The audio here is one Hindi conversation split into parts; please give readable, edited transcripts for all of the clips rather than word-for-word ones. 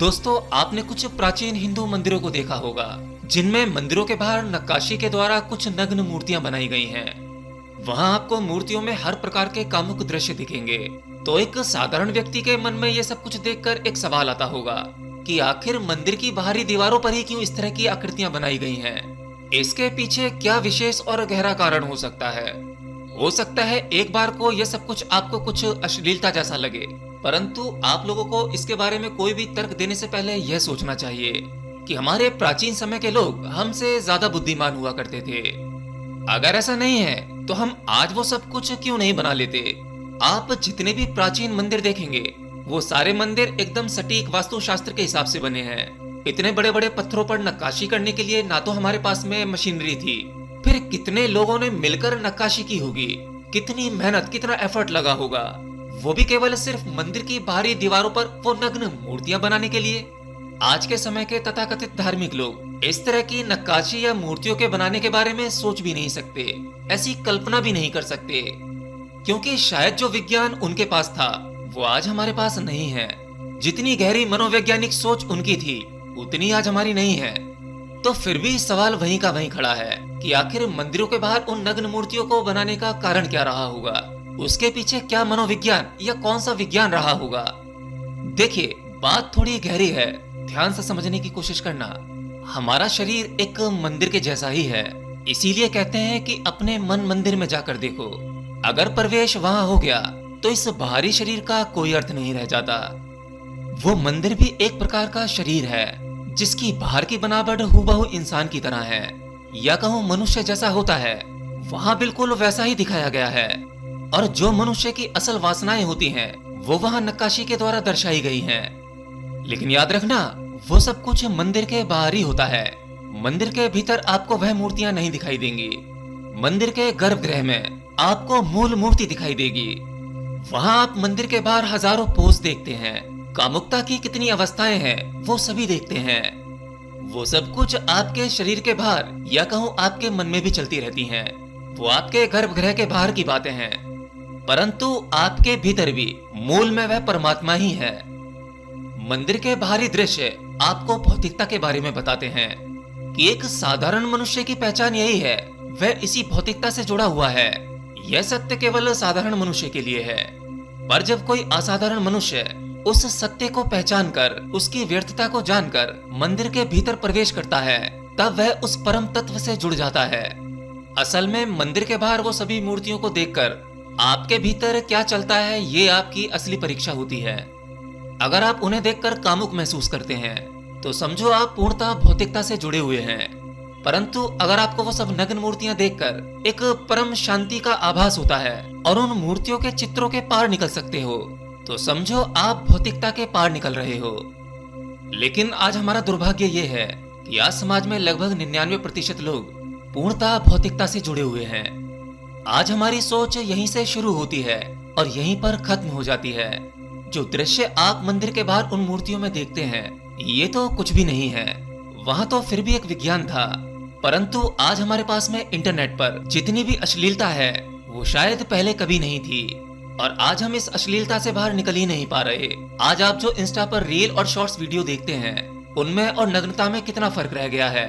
दोस्तों, आपने कुछ प्राचीन हिंदू मंदिरों को देखा होगा जिनमें मंदिरों के बाहर नक्काशी के द्वारा कुछ नग्न मूर्तियां बनाई गई हैं। वहां आपको मूर्तियों में हर प्रकार के कामुक दृश्य दिखेंगे। तो एक साधारण व्यक्ति के मन में ये सब कुछ देखकर एक सवाल आता होगा कि आखिर मंदिर की बाहरी दीवारों पर ही क्यों इस तरह की आकृतियां बनाई गई हैं? इसके पीछे क्या विशेष और गहरा कारण हो सकता है? हो सकता है एक बार को यह सब कुछ आपको कुछ अश्लीलता जैसा लगे, परंतु आप लोगों को इसके बारे में कोई भी तर्क देने से पहले यह सोचना चाहिए कि हमारे प्राचीन समय के लोग हमसे ज्यादा बुद्धिमान हुआ करते थे। अगर ऐसा नहीं है तो हम आज वो सब कुछ क्यों नहीं बना लेते? आप जितने भी प्राचीन मंदिर देखेंगे वो सारे मंदिर एकदम सटीक वास्तुशास्त्र के हिसाब से बने हैं। इतने बड़े बड़े पत्थरों पर नक्काशी करने के लिए ना तो हमारे पास में मशीनरी थी, फिर कितने लोगों ने मिलकर नक्काशी की होगी, कितनी मेहनत, कितना एफर्ट लगा होगा, वो भी केवल सिर्फ मंदिर की बाहरी दीवारों पर वो नग्न मूर्तियां बनाने के लिए। आज के समय के तथाकथित धार्मिक लोग इस तरह की नक्काशी या मूर्तियों के बनाने के बारे में सोच भी नहीं सकते, ऐसी कल्पना भी नहीं कर सकते, क्योंकि शायद जो विज्ञान उनके पास था वो आज हमारे पास नहीं है। जितनी गहरी मनोवैज्ञानिक सोच उनकी थी उतनी आज हमारी नहीं है। तो फिर भी सवाल वहीं का वहीं खड़ा है कि आखिर मंदिरों के बाहर उन नग्न मूर्तियों को बनाने का कारण क्या रहा होगा? उसके पीछे क्या मनोविज्ञान या कौन सा विज्ञान रहा होगा? देखिए, बात थोड़ी गहरी है, ध्यान से समझने की कोशिश करना। हमारा शरीर एक मंदिर के जैसा ही है, इसीलिए कहते हैं कि अपने मन मंदिर में जाकर देखो। अगर प्रवेश वहां हो गया तो इस बाहरी शरीर का कोई अर्थ नहीं रह जाता। वो मंदिर भी एक प्रकार का शरीर है जिसकी बाहर की बनावट हूबहू इंसान की तरह है, या कहूं मनुष्य जैसा होता है, वहां बिल्कुल वैसा ही दिखाया गया है। और जो मनुष्य की असल वासनाएं होती हैं वो वहां नक्काशी के द्वारा दर्शाई गई हैं। लेकिन याद रखना, वो सब कुछ मंदिर के बाहर ही होता है। मंदिर के भीतर आपको वह मूर्तियां नहीं दिखाई देंगी। मंदिर के गर्भगृह में आपको मूल मूर्ति दिखाई देगी। वहां आप मंदिर के बाहर हजारों पोज देखते हैं, कामुकता की कितनी अवस्थाएं हैं वो सभी देखते हैं। वो सब कुछ आपके शरीर के बाहर, या कहूं आपके मन में भी चलती रहती हैं। वो आपके गर्भगृह के बाहर की बातें हैं, परंतु आपके भीतर भी मूल में वह परमात्मा ही है। मंदिर के बाहरी दृश्य आपको भौतिकता के बारे में बताते हैं कि एक साधारण मनुष्य की पहचान यही है, वह इसी भौतिकता से जुड़ा हुआ है। यह सत्य केवल साधारण मनुष्य के लिए है, पर जब कोई असाधारण मनुष्य उस सत्य को पहचान कर, उसकी व्यर्थता को जानकर मंदिर के भीतर प्रवेश करता है, तब वह उस परम तत्व से जुड़ जाता है। असल में मंदिर के बाहर वो सभी मूर्तियों को देखकर आपके भीतर क्या चलता है, ये आपकी असली परीक्षा होती है। अगर आप उन्हें देखकर कामुक महसूस करते हैं तो समझो आप पूर्णतः भौतिकता से जुड़े हुए हैं, परंतु अगर आपको वो सब नग्न मूर्तियां देखकर एक परम शांति का आभास होता है और उन मूर्तियों के चित्रों के पार निकल सकते हो, तो समझो आप भौतिकता के पार निकल रहे हो। लेकिन आज हमारा दुर्भाग्य ये है कि आज समाज में लगभग 99% लोग पूर्णतः भौतिकता से जुड़े हुए हैं। आज हमारी सोच यहीं से शुरू होती है और यहीं पर खत्म हो जाती है। जो दृश्य आप मंदिर के बाहर उन मूर्तियों में देखते हैं, ये तो कुछ भी नहीं है। वहां तो फिर भी एक विज्ञान था, परंतु आज हमारे पास में इंटरनेट पर जितनी भी अश्लीलता है वो शायद पहले कभी नहीं थी, और आज हम इस अश्लीलता से बाहर निकल ही नहीं पा रहे। आज आप जो इंस्टा पर रील और शॉर्ट्स वीडियो देखते हैं, उनमें और नग्नता में कितना फर्क रह गया है।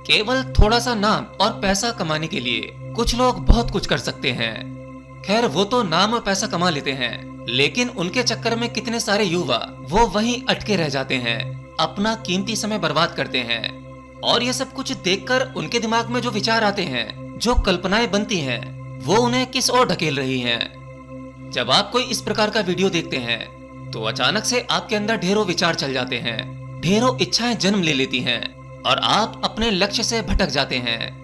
केवल थोड़ा सा नाम और पैसा कमाने के लिए कुछ लोग बहुत कुछ कर सकते हैं। खैर, वो तो नाम और पैसा कमा लेते हैं, लेकिन उनके चक्कर में कितने सारे युवा वो वहीं अटके रह जाते हैं, अपना कीमती समय बर्बाद करते हैं। और ये सब कुछ देखकर उनके दिमाग में जो विचार आते हैं, जो कल्पनाएं बनती हैं, वो उन्हें किस ओर ढकेल रही हैं। जब आप कोई इस प्रकार का वीडियो देखते हैं तो अचानक से आपके अंदर ढेरों विचार चल जाते हैं, ढेरों इच्छाएं जन्म ले लेती हैं और आप अपने लक्ष्य से भटक जाते हैं।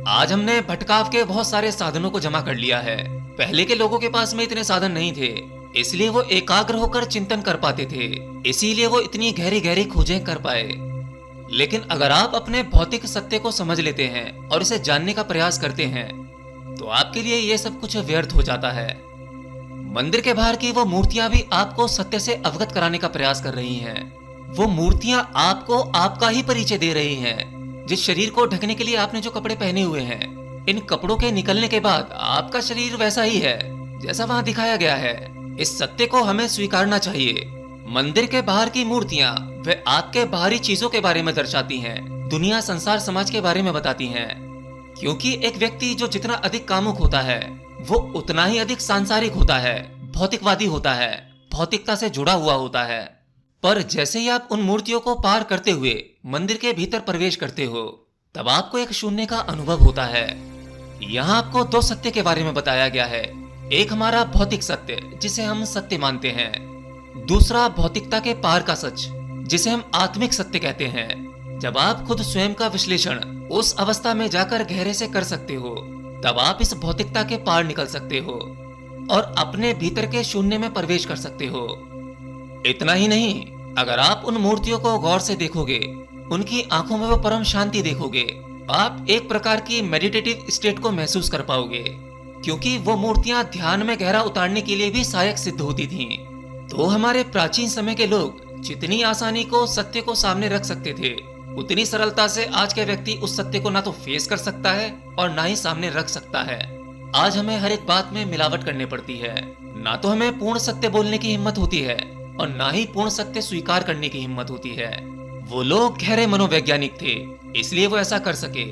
आज हमने भटकाव के बहुत सारे साधनों को जमा कर लिया है। पहले के लोगों के पास में इतने साधन नहीं थे, इसलिए वो एकाग्र होकर चिंतन कर पाते थे, इसीलिए वो इतनी गहरी गहरी खोजें कर पाए। लेकिन अगर आप अपने भौतिक सत्य को समझ लेते हैं और इसे जानने का प्रयास करते हैं, तो आपके लिए ये सब कुछ व्यर्थ हो जाता है। मंदिर के बाहर की वो मूर्तियां भी आपको सत्य से अवगत कराने का प्रयास कर रही हैं। वो मूर्तियां आपको आपका ही परिचय दे रही हैं। जिस शरीर को ढकने के लिए आपने जो कपड़े पहने हुए हैं, इन कपड़ों के निकलने के बाद आपका शरीर वैसा ही है जैसा वहां दिखाया गया है। इस सत्य को हमें स्वीकारना चाहिए। मंदिर के बाहर की मूर्तियां वे आपके बाहरी चीजों के बारे में दर्शाती हैं, दुनिया, संसार, समाज के बारे में बताती हैं। क्योंकि एक व्यक्ति जो जितना अधिक कामुक होता है वो उतना ही अधिक सांसारिक होता है, भौतिकवादी होता है, भौतिकता से जुड़ा हुआ होता है। पर जैसे ही आप उन मूर्तियों को पार करते हुए मंदिर के भीतर प्रवेश करते हो, तब आपको एक शून्य का अनुभव होता है। यहाँ आपको दो सत्य के बारे में बताया गया है। एक हमारा भौतिक सत्य जिसे हम सत्य मानते हैं, दूसरा भौतिकता के पार का सच जिसे हम आत्मिक सत्य कहते हैं। जब आप खुद स्वयं का विश्लेषण उस अवस्था में जाकर गहरे से कर सकते हो, तब आप इस भौतिकता के पार निकल सकते हो और अपने भीतर के शून्य में प्रवेश कर सकते हो। इतना ही नहीं, अगर आप उन मूर्तियों को गौर से देखोगे, उनकी आंखों में वो परम शांति देखोगे, आप एक प्रकार की मेडिटेटिव स्टेट को महसूस कर पाओगे, क्योंकि वो मूर्तियां ध्यान में गहरा उतारने के लिए भी सहायक सिद्ध होती थीं। तो हमारे प्राचीन समय के लोग जितनी आसानी को सत्य को सामने रख सकते थे, उतनी सरलता से आज के व्यक्ति उस सत्य को ना तो फेस कर सकता है और ना ही सामने रख सकता है। आज हमें हर एक बात में मिलावट करनी पड़ती है। ना तो हमें पूर्ण सत्य बोलने की हिम्मत होती है और ना ही पूर्ण सत्य स्वीकार करने की हिम्मत होती है। वो लोग गहरे मनोवैज्ञानिक थे, इसलिए वो ऐसा कर सके।